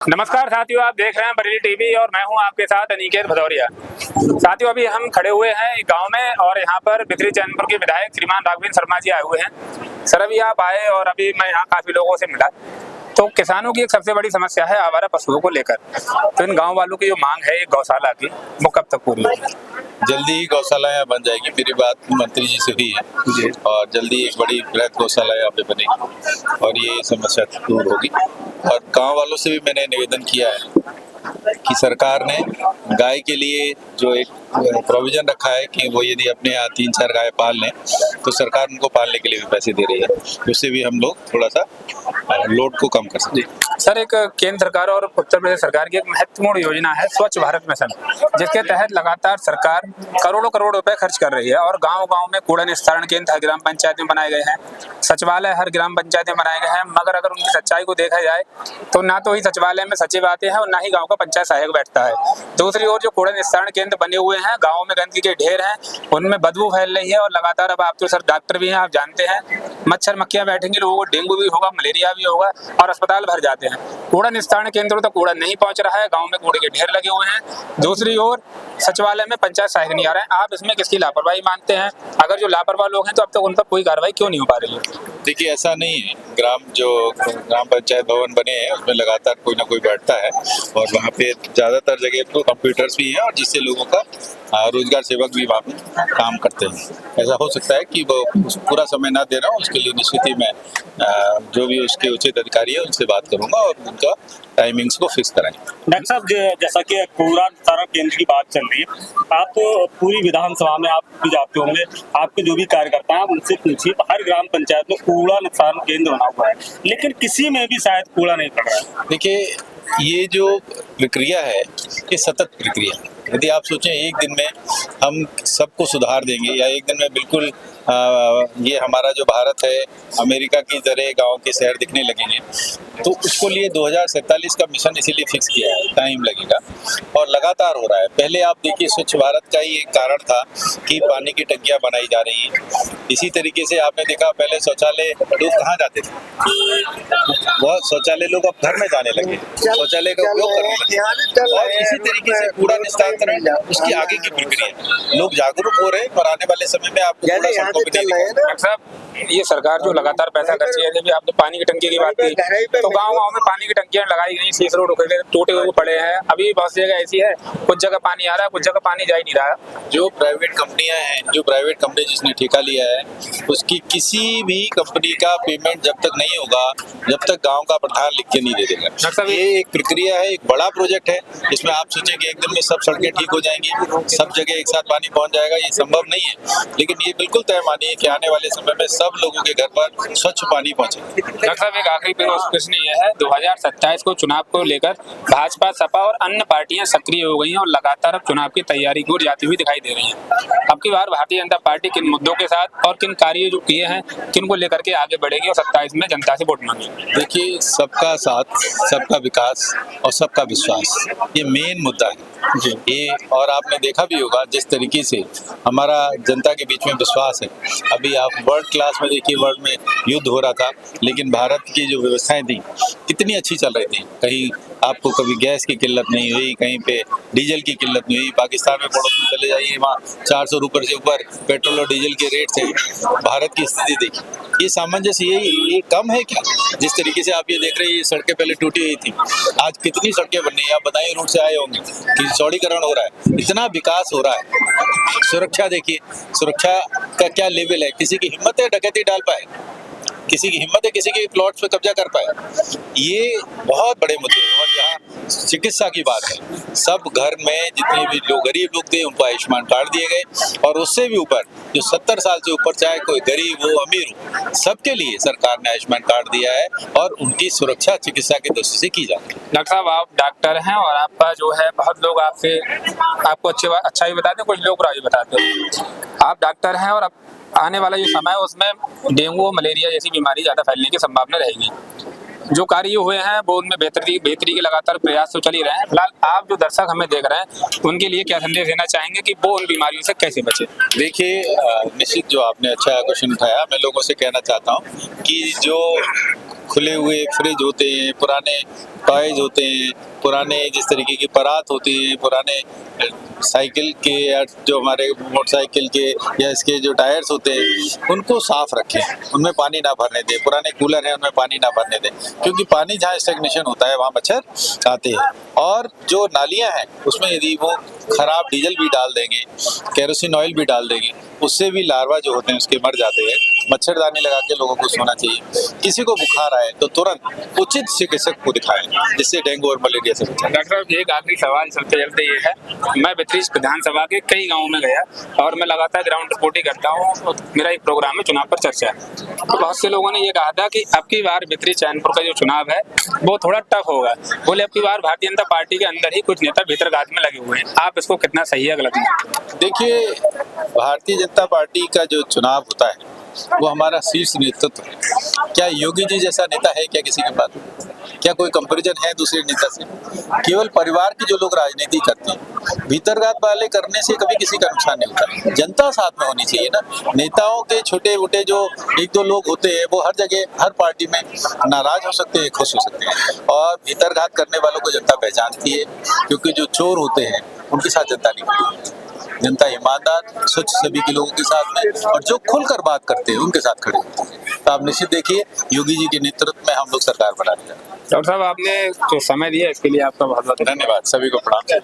नमस्कार साथियों, आप देख रहे हैं बरेली टीवी और मैं हूं आपके साथ अनिकेत भदौरिया। साथियों, अभी हम खड़े हुए हैं एक गांव में और यहां पर बिथरी चैनपुर के विधायक श्रीमान राघवेंद्र शर्मा जी आए हुए हैं। सर, अभी आप आए और अभी मैं यहां काफी लोगों से मिला, तो किसानों की एक सबसे बड़ी समस्या है आवारा पशुओं को लेकर। तो इन गाँव वालों की जो मांग है एक गौशाला की, वो कब तक पूरी होगी? जल्दी ही गौशाला यहाँ बन जाएगी। मेरी बात मंत्री जी से हुई है जी। और जल्दी एक बड़ी बृहद गौशाला यहाँ पे बनेगी और ये समस्या दूर होगी। और गांव वालों से भी मैंने निवेदन किया है कि सरकार ने गाय के लिए जो एक प्रोविजन रखा है कि वो यदि अपने यहाँ 3-4 गाय पाल लें तो सरकार उनको पालने के लिए भी पैसे दे रही है। उससे भी हम लोग थोड़ा सा लोड को कम कर सकते हैं। सर, एक केंद्र सरकार और उत्तर प्रदेश सरकार की एक महत्वपूर्ण योजना है स्वच्छ भारत मिशन, जिसके तहत लगातार सरकार करोड़ों करोड़ रुपए खर्च कर रही है और गांव-गांव में कूड़ा निस्तारण केंद्र हर ग्राम पंचायत में बनाए गए हैं, सचिवालय हर ग्राम पंचायत में बनाए गए हैं। मगर अगर उनकी सच्चाई को देखा जाए तो ना तो ही सचिवालय में सचिव आते हैं और ना ही गाँव का पंचायत सहायक बैठता है। दूसरी ओर जो कूड़ा निस्तारण केंद्र बने हुए हैं, गाँव में गंदगी के ढेर हैं, उनमें बदबू फैल रही है और लगातार, अब आप तो सर डॉक्टर भी हैं, आप जानते हैं, मच्छर मक्खियां बैठेंगी, लोगों को डेंगू भी होगा, मलेरिया भी होगा और अस्पताल भर जाते हैं। कूड़ा निस्तारण केंद्रों तक कूड़ा नहीं पहुंच रहा है, गांव में कूड़े के ढेर लगे हुए हैं। दूसरी ओर सचिवालय में पंचायत सहायक नहीं आ रहे हैं। आप इसमें किसकी लापरवाही मानते हैं? अगर जो लापरवाह लोग हैं तो अब तक उन पर कोई कार्रवाई क्यों नहीं हो पा रही है? देखिए, ऐसा नहीं है। ग्राम पंचायत भवन बने हैं, उसमें लगातार कोई ना कोई बैठता है और वहाँ पे ज्यादातर जगह तो कंप्यूटर्स भी हैं और जिससे लोगों का रोजगार सेवक भी वहाँ पे काम करते हैं। ऐसा हो सकता है कि वो पूरा समय ना दे रहा हूँ, उसके लिए निश्चित ही मैं जो भी उसके उचित अधिकारी है उनसे बात करूंगा और उनका टाइमिंग्स को फिक्स कराएंगे। डॉक्टर साहब, जैसा कि कूड़ा निस्तारण केंद्र की बात चल रही है, आप तो पूरी विधानसभा में आप भी जाते होंगे, आपके जो भी कार्यकर्ता हैं आप उनसे पूछिए, हर ग्राम पंचायत में कूड़ा निस्तारण केंद्र बना हुआ है, लेकिन किसी में भी शायद कूड़ा नहीं पड़ रहा है। देखिए, ये जो प्रक्रिया है ये सतत प्रक्रिया है। यदि आप सोचें एक दिन में हम सबको सुधार देंगे या एक दिन में बिल्कुल ये हमारा जो भारत है अमेरिका की तरह गांव के शहर दिखने लगेंगे, तो उसको लिए 2047 का मिशन इसीलिए फिक्स किया है। टाइम लगेगा और लगातार हो रहा है। पहले आप देखिए, स्वच्छ भारत का ही एक कारण था कि पानी की टंकियां बनाई जा रही हैं। इसी तरीके से आपने देखा, पहले शौचालय लोग कहाँ जाते थे, वह शौचालय लोग अब घर में जाने लगे, शौचालय का उपयोग करने लगे। और इसी तरीके से कूड़ा निस्तारण उसकी आगे की प्रक्रिया है। लोग जागरूक हो रहे हैं और आने वाले समय में आपको कूड़ा सड़कों पे नहीं दिखेगा। डॉक्टर साहब, ये सरकार जो लगातार पैसा खर्च रही है, आपने पानी की टंकी की बात की, तो गाँव-गाँव में पानी की टंकियां लगाई गई, सीस रोड टूटे हुए पड़े हैं। अभी बहुत सी जगह ऐसी है, कुछ जगह पानी आ रहा है, कुछ जगह पानी जा ही नहीं रहा है। जो प्राइवेट कंपनियां हैं, जो प्राइवेट कंपनी जिसने ठेका लिया है, उसकी किसी भी कंपनी का पेमेंट जब तक नहीं होगा, जब तक गांव का प्रधान लिख के नहीं दे देगा। ये एक प्रक्रिया है, एक बड़ा प्रोजेक्ट है। इसमें आप सोचें कि एक दिन में सब सड़कें ठीक हो जाएंगी, सब जगह एक साथ पानी पहुंच जाएगा, ये संभव नहीं है। लेकिन ये बिल्कुल तय मानिए कि आने वाले समय में सब लोगों के घर पर स्वच्छ पानी पहुंचेगा। डॉक्टर साहब, एक आखिरी प्रश्न ये है, 2027 को चुनाव को लेकर भाजपा, सपा और अन्य पार्टियां सक्रिय हो गई हैं और लगातार अब चुनाव की तैयारी की ओर जाती हुई दिखाई दे रही हैं। अब की बार भारतीय जनता पार्टी किन मुद्दों के साथ और किन कार्य जो किए हैं, किन को लेकर के आगे बढ़ेगी और 27 में जनता से वोट मांगेगी? देखिए, सबका साथ, सबका विकास और सबका विश्वास, ये मेन मुद्दा है जी। ये और आपने देखा भी होगा जिस तरीके से हमारा जनता के बीच में विश्वास है। अभी आप वर्ल्ड क्लास में देखिए, वर्ल्ड में युद्ध हो रहा था, लेकिन भारत की जो व्यवस्थाएं थी कितनी अच्छी चल रही थी। कहीं आपको कभी गैस की किल्लत नहीं हुई, कहीं पे डीजल की किल्लत नहीं हुई। पाकिस्तान में पड़ोस में चले जाइए, वहाँ 400 रुपये से ऊपर पेट्रोल और डीजल के रेट से भारत की स्थिति देखिए। ये सामंजस्य ये कम है क्या? जिस तरीके से आप ये देख रहे हैं, ये सड़कें पहले टूटी हुई थी, आज कितनी सड़कें बन रही हैं। आप बताइए, रोड से आए होंगे कि चौड़ीकरण हो रहा है, इतना विकास हो रहा है। सुरक्षा देखिए, सुरक्षा का क्या लेवल है। किसी की हिम्मत है डकैती डाल पाए, किसी की हिम्मत है किसी के प्लॉट्स पे कब्जा कर पाए। ये बहुत बड़े मुद्दे हैं। और जहाँ चिकित्सा की बात है, सब घर में जितने भी लोग गरीब लोग थे उनको आयुष्मान कार्ड दिए गए और उससे भी ऊपर जो 70 साल से ऊपर, चाहे कोई गरीब हो अमीर हो, सबके लिए सरकार ने आयुष्मान कार्ड दिया है और उनकी सुरक्षा चिकित्सा के दृष्टि से की जाती है। डॉक्टर साहब, आप डॉक्टर हैं और आपका जो है, बहुत लोग आपसे आपको अच्छा भी बताते हैं, कुछ लोग बुरा भी बताते हैं। आप डॉक्टर हैं और आने वाला जो समय है उसमें डेंगू और मलेरिया जैसी बीमारी ज़्यादा फैलने की संभावना रहेगी। जो कार्य हुए हैं वो उनमें बेहतरी के लगातार प्रयास तो चल ही रहे हैं। फिलहाल आप जो दर्शक हमें देख रहे हैं उनके लिए क्या संदेश देना चाहेंगे कि वो उन बीमारियों से कैसे बचे? देखिए, निश्चित जो आपने अच्छा क्वेश्चन उठाया, मैं लोगों से कहना चाहता हूँ कि जो खुले हुए फ्रिज होते हैं, पुराने टॉयज होते हैं, पुराने जिस तरीके की परात होती है, पुराने साइकिल के या जो हमारे मोटरसाइकिल के या इसके जो टायर्स होते हैं उनको साफ रखें, उनमें पानी ना भरने दें। पुराने कूलर हैं उनमें पानी ना भरने दें, क्योंकि पानी जहाँ स्टेग्नेशन होता है वहाँ मच्छर आते हैं। और जो नालियाँ हैं उसमें यदि वो खराब डीजल भी डाल देंगे, केरोसिन ऑयल भी डाल देंगे, उससे भी लार्वा जो होते हैं उसके मर जाते हैं। मच्छरदानी लगा के लोगों को सोना चाहिए। किसी को बुखार आए तो तुरंत उचित चिकित्सक को दिखाएं, जिससे डेंगू और मलेरिया से बचाएं। डॉक्टर साहब एक आखिरी सवाल चलते चलते ये है, मैं बेतरीज विधानसभा के कई गाँव में गया और मैं लगातार ग्राउंड रिपोर्टिंग करता हूँ। मेरा एक प्रोग्राम है चुनाव पर चर्चा है, तो बहुत से लोगों ने ये कहा था कि अब की बार बेतरी चैनपुर का जो चुनाव है वो थोड़ा टफ होगा। बोले अब की बार भारतीय जनता पार्टी के अंदर ही कुछ नेता भीतरघात में लगे हुए हैं, आप इसको कितना सही है गलत है? देखिए, भारतीय जनता पार्टी का जो चुनाव होता है वो हमारा शीर्ष नेतृत्व है। क्या योगी जी जैसा नेता है क्या किसी के पास? क्या कोई कंपैरिजन है दूसरे नेता से? केवल परिवार के जो लोग राजनीति करते हैं, भीतरघात वाले करने से कभी किसी का नुकसान नहीं होता। जनता साथ में होनी चाहिए ना। नेताओं के छोटे मोटे जो एक दो लोग होते हैं वो हर जगह हर पार्टी में नाराज हो सकते हैं, खुश हो सकते हैं, और भीतरघात करने वालों को जनता पहचानती है, क्योंकि जो चोर होते हैं उनके साथ जनता नहीं खड़ी होती। जनता ईमानदार स्वच्छ सभी के लोगों के साथ में, और जो खुलकर बात करते हैं उनके साथ खड़े होते हैं। तो आप निश्चित देखिए, योगी जी के नेतृत्व में हम लोग सरकार बनाने जा रहे हैं। डॉक्टर साहब आपने जो समय दिया इसके लिए आपका बहुत बहुत धन्यवाद। सभी को प्रणाम।